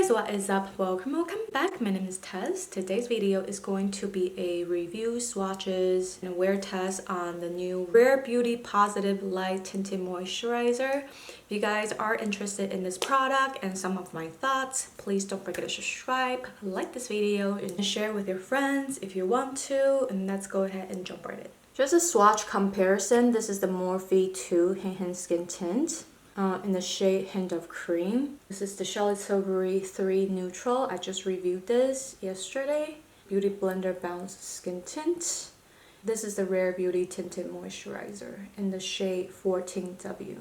guys, what is up? Welcome back. My name is Tess. Today's video is going to be a review, swatches, and wear test on the new Rare Beauty Positive Light Tinted Moisturizer. If you guys are interested in this product and some of my thoughts, please don't forget to subscribe, like this video, and share with your friends if you want to. And let's go ahead and jump right in. Just a swatch comparison. This is the Morphe 2 Hint Skin Tint. In the shade Hint of Cream. This is the Charlotte Tilbury 3 Neutral. I just reviewed this yesterday. Beauty Blender Bounce Skin Tint. This is the Rare Beauty Tinted Moisturizer in the shade 14W.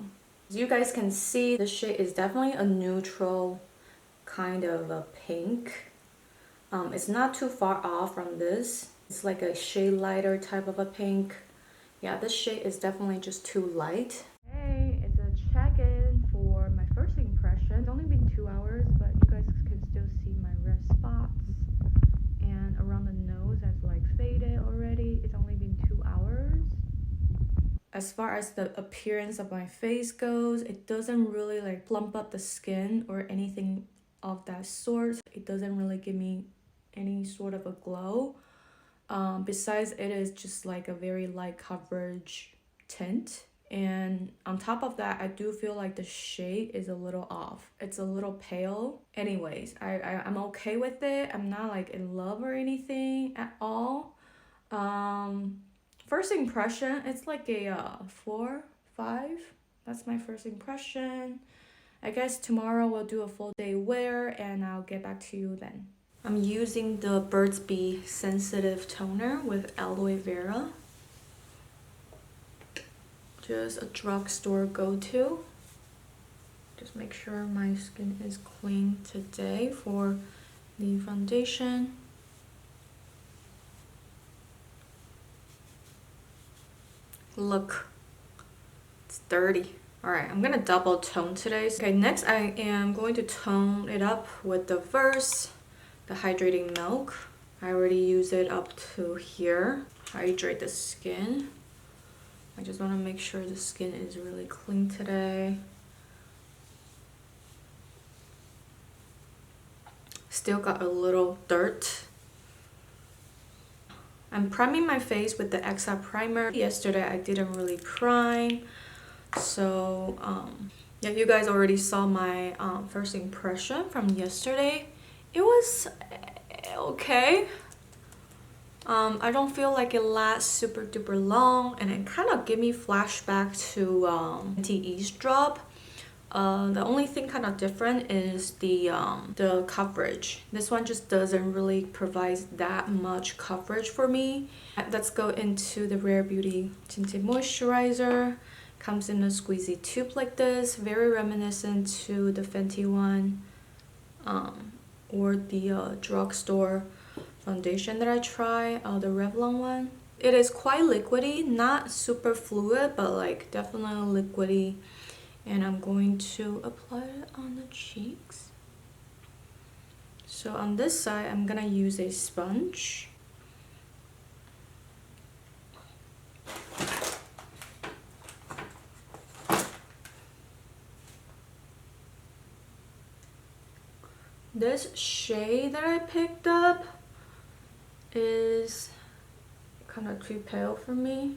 As you guys can see, the shade is definitely a neutral kind of a pink. It's not too far off from this. It's like a shade lighter type of a pink. Yeah, this shade is definitely just too light. Check-in for my first impression. It's only been 2 hours, but you guys can still see my red spots, and around the nose has like faded already. It's only been 2 hours. As far as the appearance of my face goes, it doesn't really like plump up the skin or anything of that sort. It doesn't really give me any sort of a glow. Besides, it is just like a very light coverage tint. And on top of that, I do feel like the shade is a little off. It's a little pale. Anyways, I'm okay with it. I'm not like in love or anything at all. First impression, it's like a 4, 5. That's my first impression. I guess tomorrow we'll do a full day wear and I'll get back to you then. I'm using the Burt's Bees Sensitive Toner with aloe vera. Just a drugstore go-to. Just make sure my skin is clean today for the foundation. Look, it's dirty. Alright, I'm gonna double tone today. Okay, next I am going to tone it up with the Verse, the Hydrating Milk. I already use it up to here. Hydrate the skin. I just want to make sure the skin is really clean today. Still got a little dirt. I'm priming my face with the XR primer. Yesterday I didn't really prime. So yeah, you guys already saw my first impression from yesterday. It was okay. I don't feel like it lasts super duper long, and it kind of gave me flashback to Fenty Eaze drop. The only thing kind of different is the coverage. This one just doesn't really provide that much coverage for me. Let's go into the Rare Beauty Tinted Moisturizer. Comes in a squeezy tube like this, very reminiscent to the Fenty one or the drugstore foundation that I try, the Revlon one. It is quite liquidy, not super fluid, but like definitely liquidy. And I'm going to apply it on the cheeks. So on this side, I'm gonna use a sponge. This shade that I picked up is kind of too pale for me,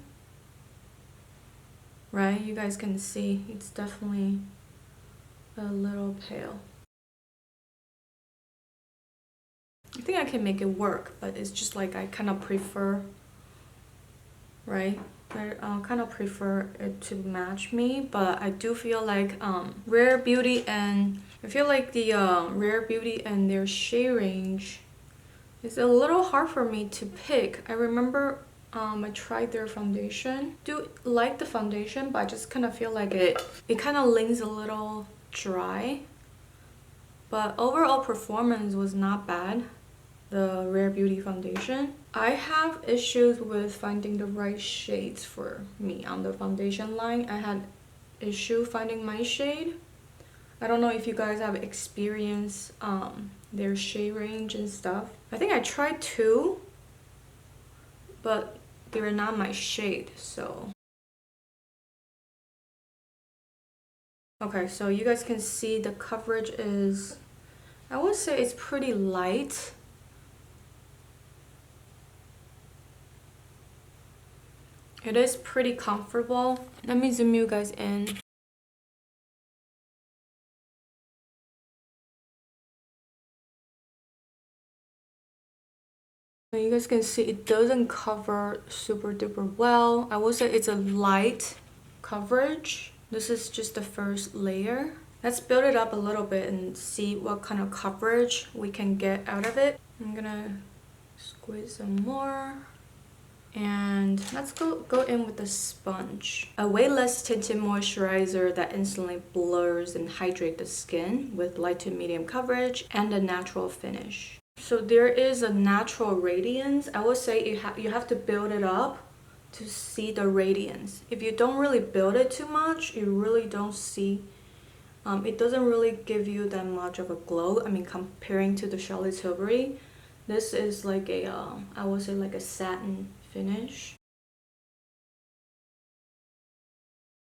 right? You guys can see it's definitely a little pale. I think I can make it work, but it's just like I kind of prefer, right? I kind of prefer it to match me, but I do feel like Rare Beauty, and I feel like the Rare Beauty and their shade range, it's a little hard for me to pick. I remember I tried their foundation. Do like the foundation, but I just kind of feel like it kind of leans a little dry. But overall performance was not bad, the Rare Beauty foundation. I have issues with finding the right shades for me on the foundation line. I had issue finding my shade. I don't know if you guys have experienced their shade range and stuff. I think I tried 2, but they were not my shade, so. Okay, so you guys can see the coverage is I would say it's pretty light. It is pretty comfortable. Let me zoom you guys in. You guys can see it doesn't cover super duper well. I would say it's a light coverage. This is just the first layer. Let's build it up a little bit and see what kind of coverage we can get out of it. I'm gonna squeeze some more. And let's go in with the sponge. A weightless tinted moisturizer that instantly blurs and hydrates the skin with light to medium coverage and a natural finish. So there is a natural radiance. I would say you have to build it up to see the radiance. If you don't really build it too much, you really don't see. It doesn't really give you that much of a glow. I mean, comparing to the Charlotte Tilbury, this is like a I would say like a satin finish.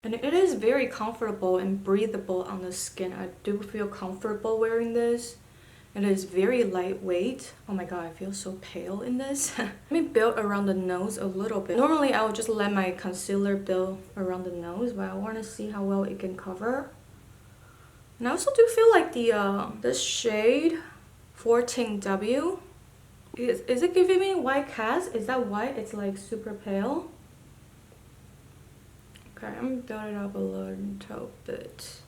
And it is very comfortable and breathable on the skin. I do feel comfortable wearing this. It is very lightweight. Oh my god, I feel so pale in this. Let me build around the nose a little bit. Normally I would just let my concealer build around the nose, but I want to see how well it can cover. And I also do feel like this shade 14W, is it giving me white cast? Is that why it's like super pale? Okay, I'm building it up a little bit.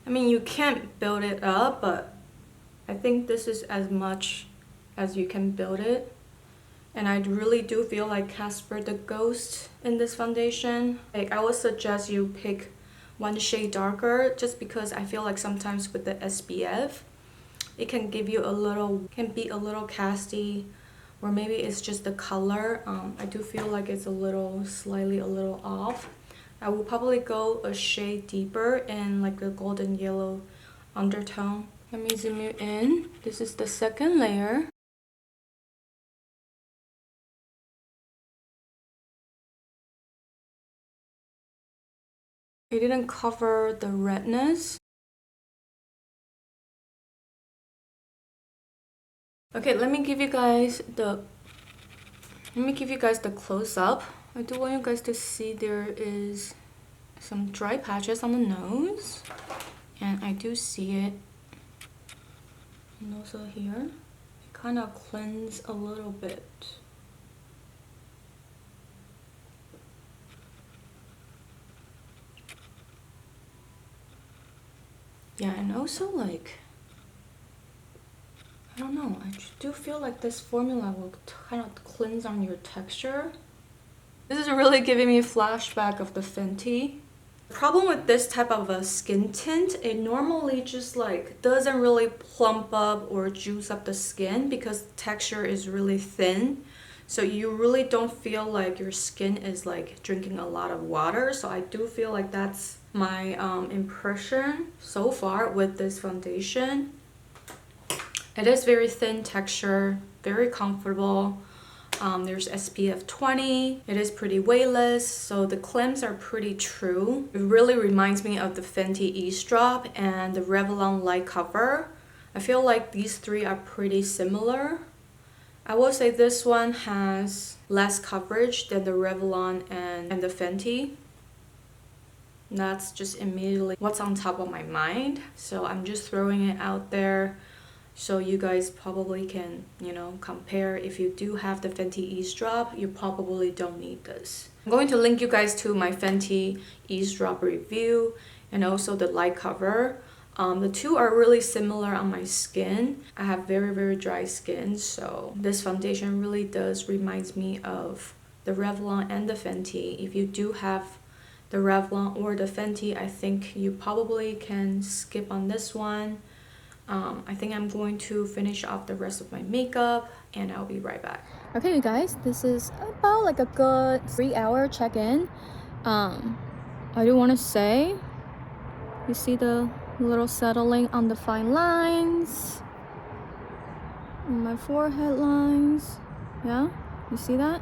I mean, you can't build it up, but I think this is as much as you can build it. And I really do feel like Casper the Ghost in this foundation. Like, I would suggest you pick one shade darker, just because I feel like sometimes with the SPF, it can give you can be a little casty, or maybe it's just the color. I do feel like it's slightly a little off. I will probably go a shade deeper in like the golden yellow undertone. Let me zoom you in. This is the second layer. It didn't cover the redness. Okay, let me give you guys the close-up. I do want you guys to see there is some dry patches on the nose, and I do see it. And also here, it kind of cleanses a little bit. Yeah, and also like, I don't know, I do feel like this formula will kind of cleanse on your texture. This is really giving me a flashback of the Fenty. The problem with this type of a skin tint, it normally just like doesn't really plump up or juice up the skin because the texture is really thin. So you really don't feel like your skin is like drinking a lot of water. So I do feel like that's my impression so far with this foundation. It is very thin texture, very comfortable. There's SPF 20. It is pretty weightless, so the claims are pretty true. It really reminds me of the Fenty Eaze Drop and the Revlon Light cover. I feel like these three are pretty similar. I will say this one has less coverage than the Revlon and the Fenty. That's just immediately what's on top of my mind. So I'm just throwing it out there so you guys probably can, you know, compare. If you do have the Fenty Eaze Drop, you probably don't need this. I'm going to link you guys to my Fenty Eaze Drop review and also the light cover. The two are really similar on my skin. I have very dry skin, so this foundation really does reminds me of the Revlon and the Fenty. If you do have the Revlon or the Fenty, I think you probably can skip on this one. I think I'm going to finish off the rest of my makeup and I'll be right back. Okay, you guys, this is about like a good 3-hour check-in. I do want to say, you see the little settling on the fine lines, on my forehead lines. Yeah, you see that?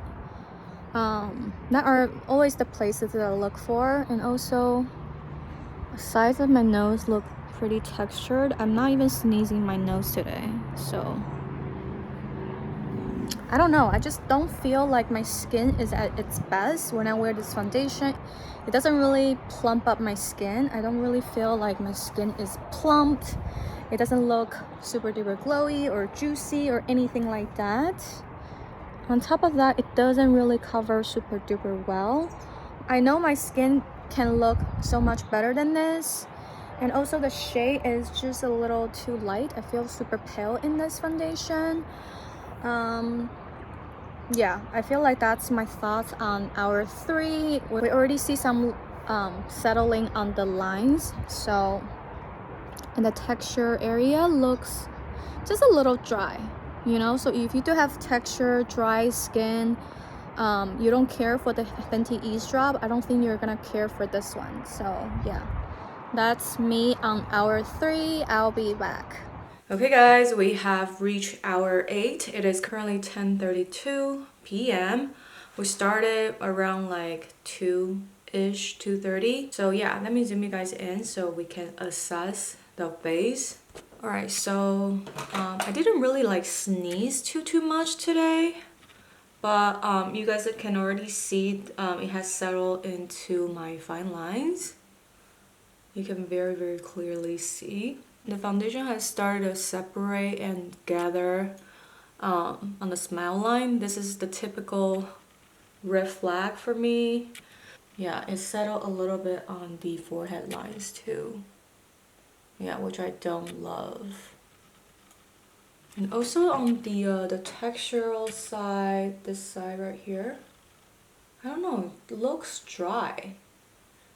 That are always the places that I look for, and also the sides of my nose look pretty textured. I'm not even sneezing my nose today, so I don't know. I just don't feel like my skin is at its best when I wear this foundation. It doesn't really plump up my skin. I don't really feel like my skin is plumped. It doesn't look super duper glowy or juicy or anything like that. On top of that, it doesn't really cover super duper well. I know my skin can look so much better than this. And also the shade is just a little too light. I feel super pale in this foundation. Yeah, I feel like that's my thoughts on hour 3. We already see some settling on the lines, so and the texture area looks just a little dry, you know. So if you do have texture, dry skin, you don't care for the Fenty Eaze drop, I don't think you're gonna care for this one. So yeah, that's me on hour 3. I'll be back. Okay guys, we have reached hour 8. It is currently 10:32 p.m. We started around like 2-ish, 2:30. So yeah, let me zoom you guys in so we can assess the base. Alright, so I didn't really like sneeze too much today, but you guys can already see it has settled into my fine lines. You can very clearly see. The foundation has started to separate and gather on the smile line. This is the typical red flag for me. Yeah, it settled a little bit on the forehead lines too. Yeah, which I don't love. And also on the textural side, this side right here, I don't know, it looks dry.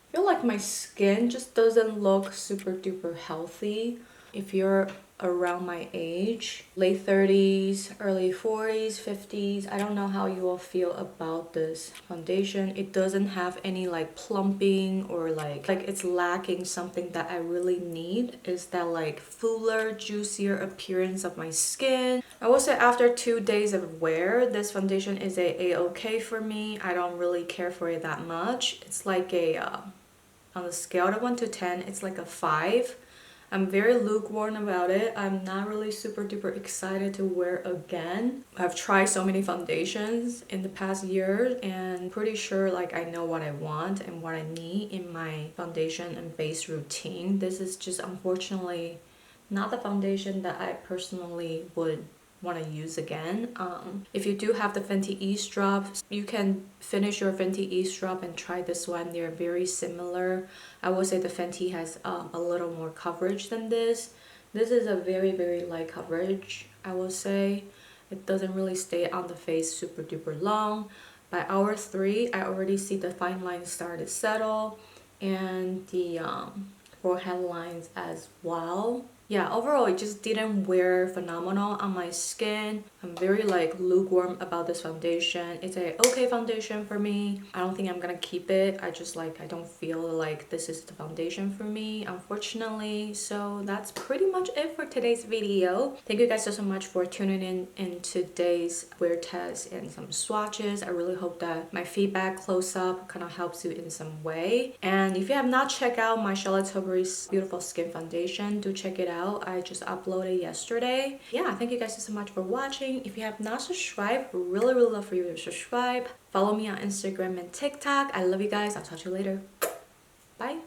I feel like my skin just doesn't look super duper healthy. If you're around my age, late 30s, early 40s, 50s, I don't know how you will feel about this foundation. It doesn't have any like plumping or like it's lacking something that I really need, is that like fuller, juicier appearance of my skin. I will say after 2 days of wear, this foundation is a-okay for me. I don't really care for it that much. It's like a on a scale of 1 to 10, it's like a 5. I'm very lukewarm about it. I'm not really super duper excited to wear again. I've tried so many foundations in the past year and pretty sure like I know what I want and what I need in my foundation and base routine. This is just unfortunately not the foundation that I personally would want to use again. If you do have the Fenty Eaze drops, you can finish your Fenty Eaze drop and try this one. They're very similar. I would say the Fenty has a little more coverage than this. This is a very light coverage, I will say. It doesn't really stay on the face super duper long. By hour 3, I already see the fine lines start to settle and the forehead lines as well. Yeah, overall it just didn't wear phenomenal on my skin. I'm very like lukewarm about this foundation. It's a okay foundation for me. I don't think I'm gonna keep it. I just like, I don't feel like this is the foundation for me, unfortunately. So that's pretty much it for today's video. Thank you guys so much for tuning in today's wear test and some swatches. I really hope that my feedback close up kind of helps you in some way. And if you have not checked out my Charlotte Tilbury's beautiful skin foundation, do check it out. I just uploaded yesterday. Yeah, thank you guys so much for watching. If you have not subscribed, really love for you to subscribe. Follow me on Instagram and TikTok. I love you guys. I'll talk to you later. Bye.